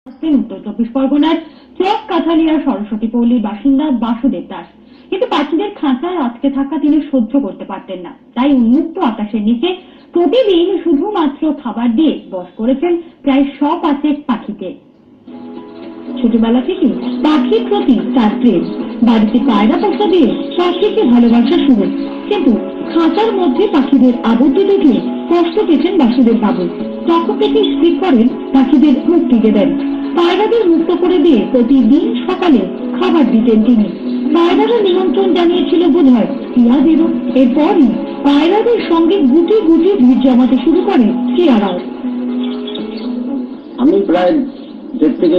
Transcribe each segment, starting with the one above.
উত্তর চব্বিশ পরগনার চক কাঁঠালিয়া সরস্বতী পল্লীর বাসিন্দা বাসুদেব দাস। কিন্তু পাখিদের খাঁচায় আটকে থাকা তিনি সহ্য করতে পারতেন না, তাই উন্মুক্ত আকাশের নিচে প্রতিদিন শুধুমাত্র খাবার দিয়ে বশ করেছেন প্রায় 100 পাখিকে। ছোটবেলা থেকে পাখির প্রতি তার প্রেম, বাড়িতে পায়রা পোষা দিয়ে পাখিকে ভালোবাসা শুরু। কিন্তু খাঁচার মধ্যে পাখিদের আবদ্ধ দেখে কষ্ট পেয়েছেন বাসুদেব বাবু। তখন থেকে স্থির করেন পাখিদের মুক্তিকে দেন। পায়রাদের মুক্ত করে দিয়ে প্রতিদিন সকালে খাবার দিতেন তিনি। পায়রারা নিমন্ত্রণ জানিয়েছিল বোধহয় টিয়াদেরও। এরপরই পায়রাদের সঙ্গে গুটি গুটি ভিড় জমাতে শুরু করে টিয়ারাও। আমি প্রায় 1.5 থেকে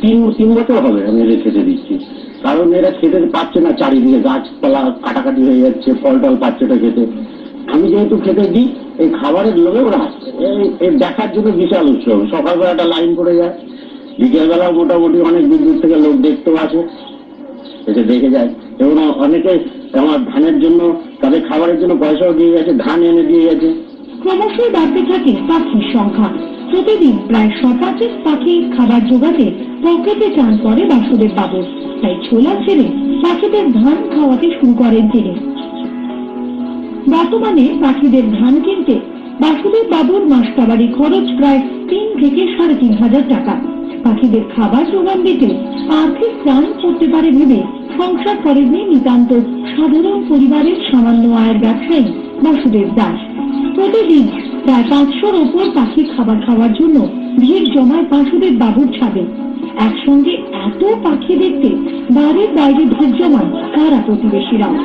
3 বছর হবে আমি এদের খেতে দিচ্ছি, কারণ এরা খেতে পাচ্ছে না, চারিদিকে গাছপালা কাটাকাটি হয়ে যাচ্ছে, ফল টল পাচ্ছে না খেতে। আমি যেহেতু খেতে দিই, এই খাবারের লোভে ওরা আসছে। এই দেখার জন্য বিশাল উৎসব। সকালবেলা একটা লাইন পড়ে যায়, বিকেলবেলা মোটামুটি অনেক দূর দূর থেকে লোক দেখতেও আসে, এসে দেখে যায়। এবং অনেকে আমার ধানের জন্য, তাদের খাবারের জন্য পয়সাও দিয়ে গেছে, ধান এনে দিয়ে গেছে। ক্রমশই বাড়তে থাকে পাখির সংখ্যা। প্রতিদিন প্রায় 100 পাখি খাবার জোগাতে পকেটে টান করে বাসুদেব বাবু। তাই ছোলা ছেড়ে পাখিদের ধান খাওয়াতে শুরু করেন তিনি। বর্তমানে পাখিদের ধান কিনতে বাসুদেব বাবুর মাসকাবারি খরচ প্রায় 3 থেকে 3.5 টাকা। পাখিদের খাবার জোগান দিতে আর্থিক ত্রাণ করতে পারে ভেবে সংসার করেননি নিতান্ত সাধারণ পরিবারের সামান্য আয়ের ব্যবসায়ী বাসুদেব দাস। প্রতিদিন প্রায় 500-র ওপর পাখি খাবার খাওয়ার জন্য ভিড় জমায় বাসুদেব বাবুর ছাদে। একসঙ্গে এত পাখি দেখতে বাড়ির বাইরে ভিড় জমান তারা প্রতিবেশীরাও।